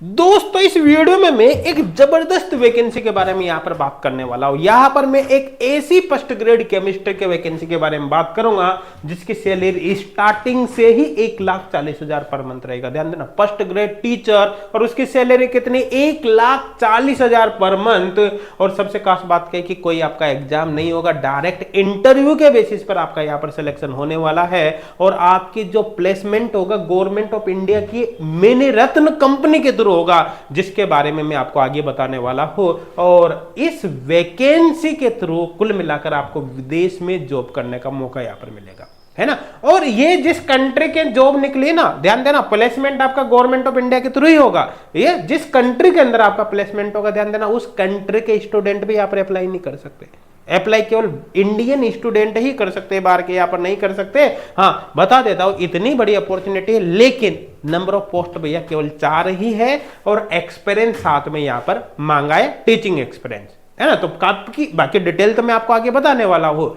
दोस्तों इस वीडियो में मैं एक जबरदस्त वैकेंसी के बारे में यहां पर बात करने वाला हूं। यहां पर मैं एक ऐसी फर्स्ट ग्रेड केमिस्ट्री के वैकेंसी के बारे में बात करूंगा जिसकी सैलरी स्टार्टिंग से ही 1,40,000 पर मंथ रहेगा। ध्यान देना, फर्स्ट ग्रेड टीचर और उसकी सैलरी कितनी, 1,40,000 पर मंथ। और सबसे खास बात कही कि कोई आपका एग्जाम नहीं होगा, डायरेक्ट इंटरव्यू के बेसिस पर आपका यहां पर सिलेक्शन होने वाला है। और आपकी जो प्लेसमेंट होगा गवर्नमेंट ऑफ इंडिया की मेनी रत्न कंपनी के होगा, जिसके बारे में मैं आपको आगे बताने वाला हूं। और इस वैकेंसी के थ्रू कुल मिलाकर आपको विदेश में जॉब करने का मौका यहां पर मिलेगा, है ना। और ये जिस कंट्री के जॉब निकली ना, ध्यान देना, प्लेसमेंट आपका गवर्नमेंट ऑफ इंडिया के थ्रू ही होगा। ये जिस कंट्री के अंदर आपका प्लेसमेंट होगा, ध्यान देना, उस कंट्री के स्टूडेंट भी यहां पर अप्लाई नहीं कर सकते। अप्लाई केवल इंडियन स्टूडेंट ही कर सकते हैं, बाहर के यहां पर नहीं कर सकते। हाँ, बता देता हूं, इतनी बड़ी अपॉर्चुनिटी है, लेकिन नंबर ऑफ पोस्ट भैया केवल 4 ही है और एक्सपीरियंस साथ में यहां पर मांगा है, टीचिंग एक्सपीरियंस, है ना। तो बाकी डिटेल तो मैं आपको आगे बताने वाला हूं,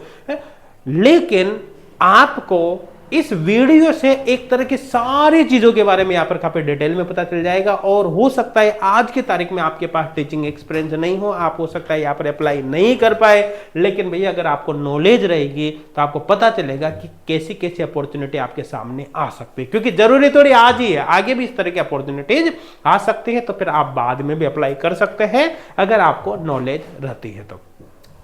लेकिन आपको इस वीडियो से एक तरह की सारी चीजों के बारे में यहां पर काफी डिटेल में पता चल जाएगा। और हो सकता है आज की तारीख में आपके पास टीचिंग एक्सपीरियंस नहीं हो, आप हो सकता है यहां पर अप्लाई नहीं कर पाए, लेकिन भैया अगर आपको नॉलेज रहेगी तो आपको पता चलेगा कि कैसी कैसी अपॉर्चुनिटी आपके सामने आ सकती है। क्योंकि जरूरी थोड़ी आज ही है, आगे भी इस तरह की अपॉर्चुनिटीज आ सकती है, तो फिर आप बाद में भी अप्लाई कर सकते हैं अगर आपको नॉलेज रहती है तो।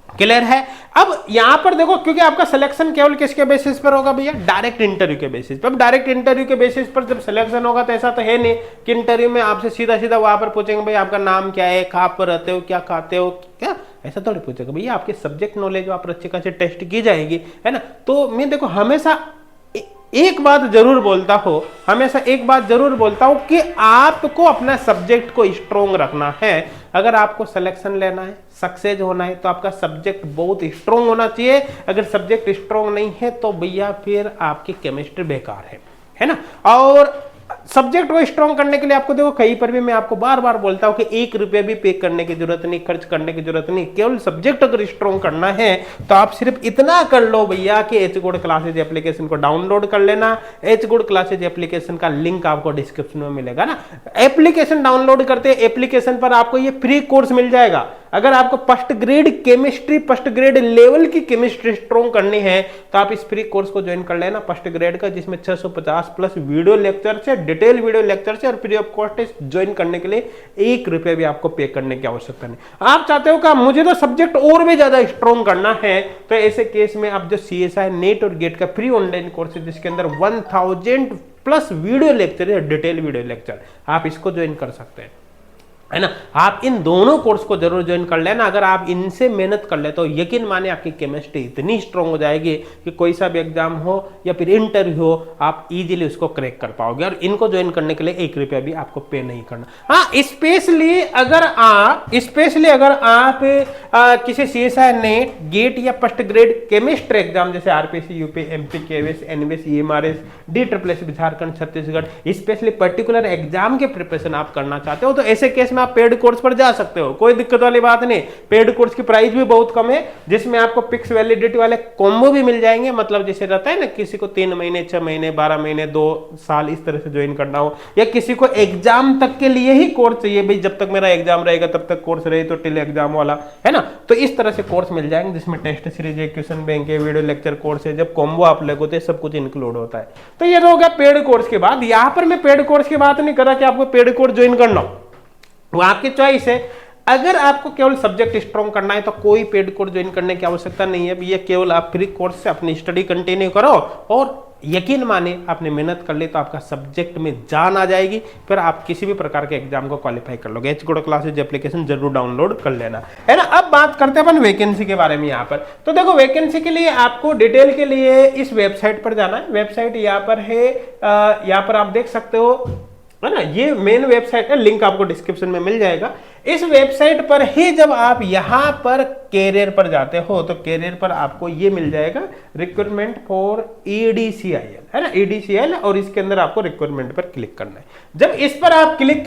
क्लियर है। अब यहां पर देखो, क्योंकि आपका सिलेक्शन केवल किसके बेसिस पर होगा भैया, डायरेक्ट इंटरव्यू के बेसिस पर। अब डायरेक्ट इंटरव्यू के बेसिस पर जब सिलेक्शन होगा तो ऐसा तो है नहीं कि इंटरव्यू में आपसे सीधा सीधा वहां पर पूछेंगे भाई आपका नाम क्या है, कहां पर रहते हो, क्या खाते हो, क्या, ऐसा थोड़ी पूछेगा भैया। आपके सब्जेक्ट नॉलेज वहां पर अच्छी खासी टेस्ट की जाएगी, है ना। तो मैं देखो हमेशा एक बात जरूर बोलता हूं, हमेशा एक बात जरूर बोलता हूं कि आपको अपना सब्जेक्ट को स्ट्रॉन्ग रखना है। अगर आपको सिलेक्शन लेना है, सक्सेस होना है, तो आपका सब्जेक्ट बहुत स्ट्रॉन्ग होना चाहिए। अगर सब्जेक्ट स्ट्रॉन्ग नहीं है तो भैया फिर आपकी केमिस्ट्री बेकार है ना। और सब्जेक्ट को स्ट्रॉन्ग करने के लिए आपको देखो कहीं पर भी मैं आपको बार बार बोलता हूं कि 1 रुपया भी पे करने की जरूरत नहीं, खर्च करने की जरूरत नहीं। केवल सब्जेक्ट अगर स्ट्रॉन्ग करना है तो आप सिर्फ इतना कर लो भैया कि एच गुड क्लासेज एप्लीकेशन को डाउनलोड कर लेना। एच गुड क्लासेज एप्लीकेशन का लिंक आपको डिस्क्रिप्शन में मिलेगा ना। एप्लीकेशन डाउनलोड करते एप्लीकेशन पर आपको ये फ्री कोर्स मिल जाएगा। अगर आपको first grade chemistry, first grade level की केमिस्ट्री स्ट्रॉन्ग करनी है तो आप इस फ्री कोर्स को ज्वाइन कर लेना, फर्स्ट ग्रेड का, जिसमें 650 प्लस वीडियो लेक्चर से, डिटेल वीडियो लेक्चर से, और फ्री ऑफ कॉस्ट ज्वाइन करने के लिए 1 रुपया भी आपको पे करने की आवश्यकता नहीं। आप चाहते हो कि मुझे तो सब्जेक्ट और भी ज्यादा स्ट्रॉन्ग करना है, तो ऐसे केस में आप जो CSI नेट और गेट का फ्री ऑनलाइन कोर्स है जिसके अंदर 1000 प्लस वीडियो लेक्चर है, डिटेल वीडियो लेक्चर, आप इसको ज्वाइन कर सकते हैं, है ना। आप इन दोनों कोर्स को जरूर ज्वाइन कर लेना। अगर आप इनसे मेहनत कर ले तो यकीन माने आपकी केमिस्ट्री इतनी स्ट्रांग हो जाएगी कि कोई सा भी एग्जाम हो या फिर इंटरव्यू हो, आप इजीली उसको क्रैक कर पाओगे। और इनको ज्वाइन करने के लिए 1 रुपया भी आपको पे नहीं करना। हाँ, स्पेशली अगर आप किसी CSI नेट, गेट या फर्स्ट ग्रेड केमिस्ट्री एग्जाम जैसे RPC, UP, MP, KVS, NVS, EMRS, DSSS Jharkhand, Chhattisgarh, specially particular exam के प्रिपरेशन आप करना चाहते हो तो ऐसे केस आप पेड कोर्स पर जा सकते हो, कोई दिक्कत वाली बात नहीं। पेड कोर्स की प्राइस भी बहुत कम है, जिसमें आपको फिक्स वैलिडिटी वाले कॉम्बो भी मिल जाएंगे। मतलब जैसे रहता है ना, किसी को 3 महीने, 6 महीने, 12 महीने, 2 साल इस तरह से ज्वाइन करना हो, या किसी को एग्जाम तक के लिए ही कोर्स चाहिए, भाई जब तक मेरा एग्जाम रहेगा तब तक कोर्स रहे, तो टिल एग्जाम वाला, है ना। तो इस तरह से कोर्स मिल जाएंगे जिसमें टेस्ट सीरीज है, क्वेश्चन बैंक है, वीडियो लेक्चर कोर्स है। जब कॉम्बो आप लगोते सब कुछ इंक्लूड होता है। तो ये तो हो गया पेड कोर्स के बाद। यहां पर मैं पेड कोर्स की बात नहीं कर रहा कि आपको पेड कोर्स ज्वाइन करना हो, वो आपकी चॉइस है। अगर आपको केवल सब्जेक्ट स्ट्रॉन्ग करना है तो कोई पेड कोर्स ज्वाइन करने की आवश्यकता नहीं है। ये केवल आप फ्री कोर्स से अपनी स्टडी कंटिन्यू करो और यकीन माने आपने मेहनत कर ली तो आपका सब्जेक्ट में जान आ जाएगी, फिर आप किसी भी प्रकार के एग्जाम को क्वालिफाई कर लोगे। एच गुड क्लासेज एप्लीकेशन जरूर डाउनलोड कर लेना, है ना। अब बात करते हैं अपन वैकेंसी के बारे में। यहाँ पर तो देखो, वैकेंसी के लिए आपको डिटेल के लिए इस वेबसाइट पर जाना है। वेबसाइट यहाँ पर है, यहाँ पर आप देख सकते हो, है ना। ये मेन वेबसाइट है, लिंक आपको डिस्क्रिप्शन में मिल जाएगा। इस वेबसाइट पर ही जब आप यहां पर कैरियर पर जाते हो तो कैरियर पर आपको ये मिल जाएगा, रिक्रूटमेंट फॉर EDCIL, है ना, EDCIL, और इसके अंदर आपको रिक्रूटमेंट पर क्लिक करना है। जब इस पर आप क्लिक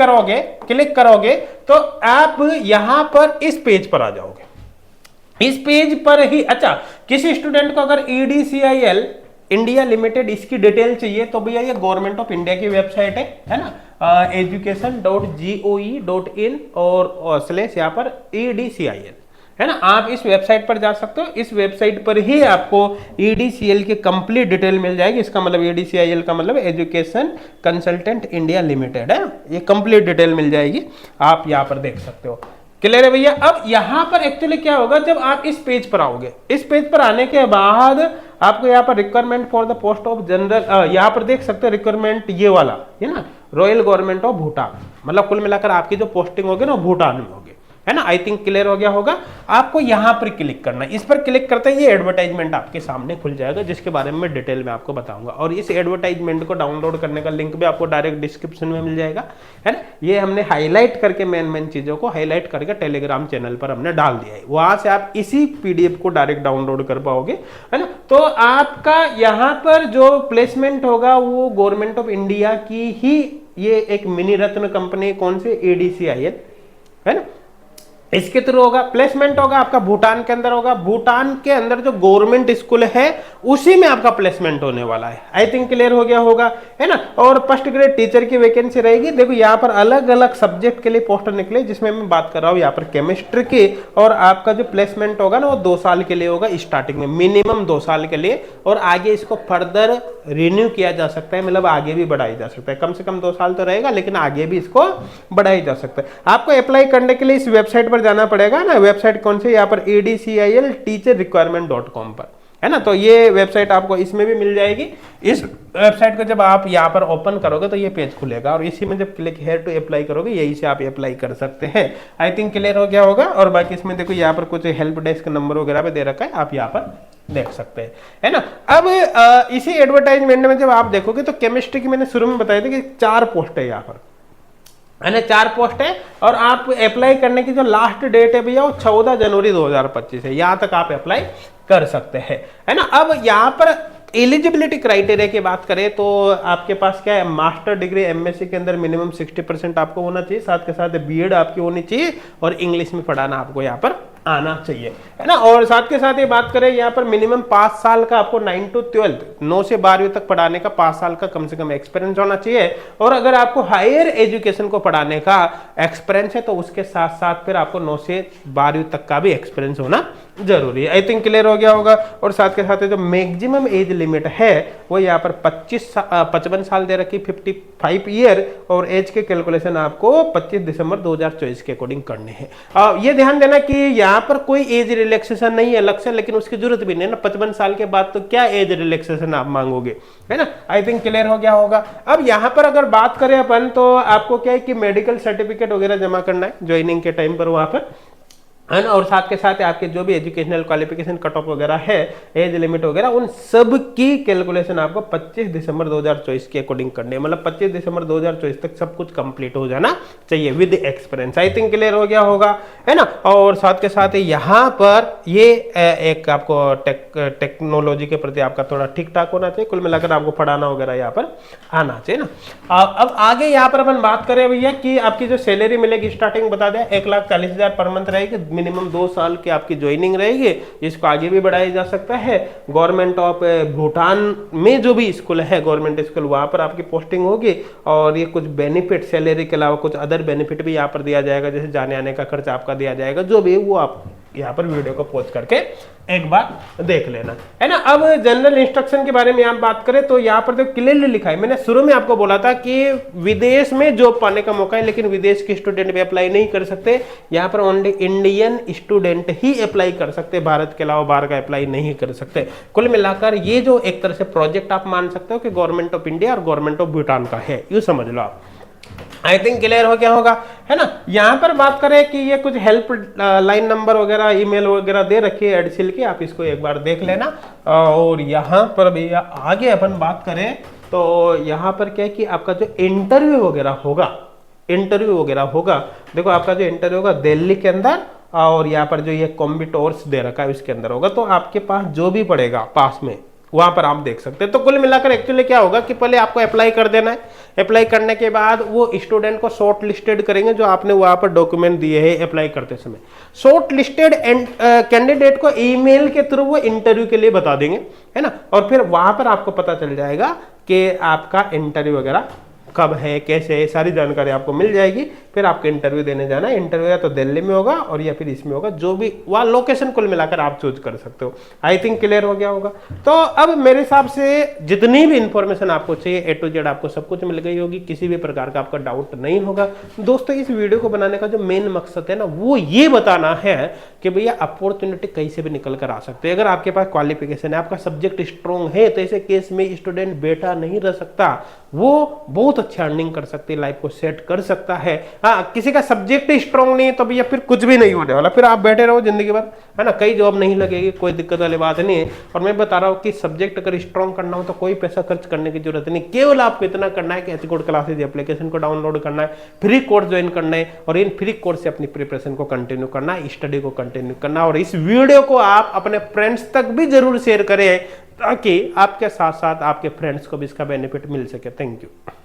करोगे तो आप यहां पर इस पेज पर आ जाओगे। इस पेज पर ही, अच्छा, किसी स्टूडेंट को अगर EDCIL इंडिया लिमिटेड इसकी डिटेल चाहिए तो भैया ये गवर्नमेंट ऑफ इंडिया की वेबसाइट है ना। education.goe.in और स्लैश यहाँ पर EDCIL है ना। आप इस वेबसाइट पर जा सकते हो, इस वेबसाइट पर ही आपको EDCL की कंप्लीट डिटेल मिल जाएगी। इसका मतलब EDCIL का मतलब एजुकेशन कंसल्टेंट इंडिया लिमिटेड है, ये कंप्लीट डिटेल मिल जाएगी, आप यहाँ पर देख सकते हो। क्लियर है भैया। अब यहाँ पर एक्चुअली क्या होगा, जब आप इस पेज पर आओगे, इस पेज पर आने के बाद आपको यहाँ पर requirement for the post of general, यहाँ पर देख सकते हो रिक्वायरमेंट ये वाला है ना, रॉयल गवर्नमेंट ऑफ भूटान, मतलब कुल मिलाकर आपकी जो पोस्टिंग होगी ना भूटान में होगी, है ना। आई थिंक क्लियर हो गया होगा। आपको यहां पर क्लिक करना है, इस पर क्लिक करते ही ये एडवर्टाइजमेंट आपके सामने खुल जाएगा, जिसके बारे में डिटेल में आपको बताऊंगा। और इस एडवर्टाइजमेंट को डाउनलोड करने का लिंक भी आपको डायरेक्ट डिस्क्रिप्शन में मिल जाएगा, है ना। ये हमने हाईलाइट करके मेन चीजों को हाईलाइट करके टेलीग्राम चैनल पर हमने डाल दिया है, वहां से आप इसी PDF को डायरेक्ट डाउनलोड कर पाओगे, है ना। तो आपका यहाँ पर जो प्लेसमेंट होगा वो गवर्नमेंट ऑफ इंडिया की ही ये एक मिनी रत्न कंपनी, कौन सी, EDCIL, है ना, इसके थ्रू होगा। प्लेसमेंट होगा आपका भूटान के अंदर होगा, भूटान के अंदर जो गवर्नमेंट स्कूल है उसी में आपका प्लेसमेंट होने वाला है। आई थिंक क्लियर हो गया होगा, है ना। और फर्स्ट ग्रेड टीचर की वैकेंसी रहेगी। देखो यहाँ पर अलग अलग सब्जेक्ट के लिए पोस्टर निकले, जिसमें मैं बात कर रहा हूँ यहाँ पर केमिस्ट्री की। और आपका जो प्लेसमेंट होगा ना वो 2 साल के लिए होगा, स्टार्टिंग में मिनिमम 2 साल के लिए, और आगे इसको फर्दर रिन्यू किया जा सकता है, मतलब आगे भी बढ़ाया जा सकता है। कम से कम 2 साल तो रहेगा, लेकिन आगे भी इसको बढ़ाया जा सकता है। आपको अप्लाई करने के लिए इस वेबसाइट पर जाना पड़ेगा ना। वेबसाइट कौन सी, यहाँ पर EDCIL teacherrequirement.com पर, है ना। तो ये वेबसाइट आपको इसमें भी मिल जाएगी। इस वेबसाइट को जब आप यहाँ पर ओपन करोगे तो ये पेज खुलेगा, और इसी में जब क्लिक हेयर टू अप्लाई करोगे यही से आप अप्लाई कर सकते हैं। आई थिंक क्लियर हो गया होगा। और बाकी इसमें देखो यहाँ पर कुछ हेल्प डेस्क नंबर वगैरह पे दे रखा है, आप यहाँ पर देख सकते हैं, है ना। अब इसी एडवर्टाइजमेंट में जब आप देखोगे तो केमिस्ट्री की मैंने शुरू में बताया था कि 4 पोस्ट है यहाँ पर, है ना, 4 पोस्ट है। और आप अप्लाई करने की जो लास्ट डेट है भैया वो 14 जनवरी 2025 है, यहाँ तक आप अप्लाई कर सकते हैं, है ना। अब यहाँ पर एलिजिबिलिटी क्राइटेरिया की बात करें तो आपके पास क्या है, मास्टर डिग्री MSc के अंदर मिनिमम 60% आपको होना चाहिए, साथ के साथ BEd आपकी होनी चाहिए, और इंग्लिश में पढ़ाना आपको यहाँ पर आना चाहिए, है ना। और साथ के साथ ये बात करें यहाँ पर मिनिमम 5 साल का आपको 9 to 12 9 से 12वीं तक पढ़ाने का 5 साल का कम से कम एक्सपीरियंस होना चाहिए। और अगर आपको हायर एजुकेशन को पढ़ाने का एक्सपीरियंस है तो उसके साथ साथ फिर आपको 9 से 12वीं तक का भी एक्सपीरियंस होना जरूरी है। आई थिंक क्लियर हो गया होगा। और साथ के साथ जो मैक्सिमम एज लिमिट है वो यहाँ पर 55 साल दे रखी, 55 ईयर, और एज के कैलकुलेशन आपको 25 दिसंबर 2024 के अकॉर्डिंग करने हैं। ये ध्यान देना कि यहाँ पर कोई एज रिलैक्सेशन नहीं है अलग से, लेकिन उसकी जरूरत भी नहीं है ना। 55 साल के बाद तो क्या एज रिलैक्सेशन आप मांगोगे, है ना। आई थिंक क्लियर हो गया होगा। अब यहाँ पर अगर बात करें अपन तो आपको क्या है कि मेडिकल सर्टिफिकेट वगैरह जमा करना है ज्वाइनिंग के टाइम पर वहां पर, है ना। और साथ के साथ आपके जो भी एजुकेशनल क्वालिफिकेशन कट ऑफ वगैरह है, एज लिमिट वगैरह, उन सब की कैलकुलेशन आपको 25 दिसंबर 2024 के अकॉर्डिंग करनी है, मतलब 25 दिसंबर 2024 तक सब कुछ कंप्लीट हो जाना चाहिए with experience. I think clear हो गया होगा, है ना। और साथ के साथ यहाँ पर ये एक आपको टेक्नोलॉजी के प्रति आपका थोड़ा ठीक ठाक होना चाहिए, कुल मिलाकर आपको पढ़ाना वगैरह यहाँ पर आना चाहिए ना। अब आगे यहाँ पर अपन बात करें भैया कि आपकी जो सैलरी मिलेगी, स्टार्टिंग बता दें 1,40,000 पर मंथ रहेगी, मिनिमम 2 साल की आपकी ज्वाइनिंग रहेगी, इसको आगे भी बढ़ाया जा सकता है। गवर्नमेंट ऑफ भूटान में जो भी स्कूल है, गवर्नमेंट स्कूल, वहां पर आपकी पोस्टिंग होगी। और ये कुछ बेनिफिट, सैलरी के अलावा कुछ अदर बेनिफिट भी यहाँ पर दिया जाएगा, जैसे जाने आने का खर्च आपका दिया जाएगा, जो भी वो आप यहाँ पर वीडियो को पॉज करके एक बार देख लेना, है ना। अब जनरल इंस्ट्रक्शन के बारे में आप बात करें तो यहाँ पर तो क्लियरली लिखा है, मैंने शुरू में आपको बोला था कि विदेश में जॉब पाने का मौका है, लेकिन विदेश के स्टूडेंट भी अप्लाई नहीं कर सकते। यहाँ पर ओनली इंडियन स्टूडेंट ही अप्लाई कर सकते, भारत के अलावा बाहर का अप्लाई नहीं कर सकते। कुल मिलाकर ये जो एक तरह से प्रोजेक्ट आप मान सकते हो कि गवर्नमेंट ऑफ इंडिया और गवर्नमेंट ऑफ भूटान का है, यूं समझ लो आप। आई थिंक क्लियर हो गया होगा, है ना। यहाँ पर बात करें कि ये कुछ हेल्प लाइन नंबर वगैरह, ईमेल वगैरह दे रखी है एडसिल की, आप इसको एक बार देख लेना। और यहाँ पर भैया आगे अपन बात करें तो यहाँ पर क्या है कि आपका जो इंटरव्यू वगैरह होगा, देखो आपका जो इंटरव्यू होगा दिल्ली के अंदर, और यहाँ पर जो ये कॉम्बिटोर्स दे रखा है उसके अंदर होगा। तो आपके पास जो भी पड़ेगा पास में वहां पर आप देख सकते हैं। तो कुल मिलाकर एक्चुअली क्या होगा कि पहले आपको अप्लाई कर देना है, अप्लाई करने के बाद वो स्टूडेंट को शॉर्ट लिस्टेड करेंगे जो आपने वहां पर डॉक्यूमेंट दिए हैं अप्लाई करते समय। शॉर्ट लिस्टेड कैंडिडेट को ईमेल के थ्रू वो इंटरव्यू के लिए बता देंगे, है ना। और फिर वहां पर आपको पता चल जाएगा कि आपका इंटरव्यू वगैरह कब है, कैसे है, सारी जानकारी आपको मिल जाएगी। फिर आपको इंटरव्यू देने जाना है, इंटरव्यू या तो दिल्ली में होगा और या फिर इसमें होगा, जो भी वहाँ लोकेशन कुल मिलाकर आप चूज कर सकते हो। आई थिंक क्लियर हो गया होगा। तो अब मेरे हिसाब से जितनी भी इंफॉर्मेशन आपको चाहिए A to Z आपको सब कुछ मिल गई होगी, किसी भी प्रकार का आपका डाउट नहीं होगा। दोस्तों इस वीडियो को बनाने का जो मेन मकसद है ना, वो ये बताना है कि भैया अपॉर्चुनिटी कैसे भी निकल कर आ सकते हैं। अगर आपके पास क्वालिफिकेशन है, आपका सब्जेक्ट स्ट्रॉन्ग है, तो ऐसे केस में स्टूडेंट बेटा नहीं रह सकता, वो बहुत अच्छा अर्निंग कर सकती है, लाइफ को सेट कर सकता है। हाँ, किसी का सब्जेक्ट स्ट्रॉन्ग नहीं है तो भैया फिर कुछ भी नहीं होने वाला, फिर आप बैठे रहो जिंदगी भर, है ना, कई जॉब नहीं लगेगी, कोई दिक्कत वाली बात नहीं है। और मैं बता रहा हूँ कि सब्जेक्ट अगर स्ट्रॉन्ग करना हो तो कोई पैसा खर्च करने की जरूरत नहीं, केवल आपको इतना करना है कि HCode क्लासेज एप्लीकेशन को डाउनलोड करना है, फ्री कोर्स ज्वाइन करना है और इन फ्री कोर्स से अपनी प्रिपरेशन को कंटिन्यू करना है, स्टडी को कंटिन्यू करना। और इस वीडियो को आप अपने फ्रेंड्स तक भी जरूर शेयर करें ताकि आपके साथ साथ आपके फ्रेंड्स को भी इसका बेनिफिट मिल सके। Thank you.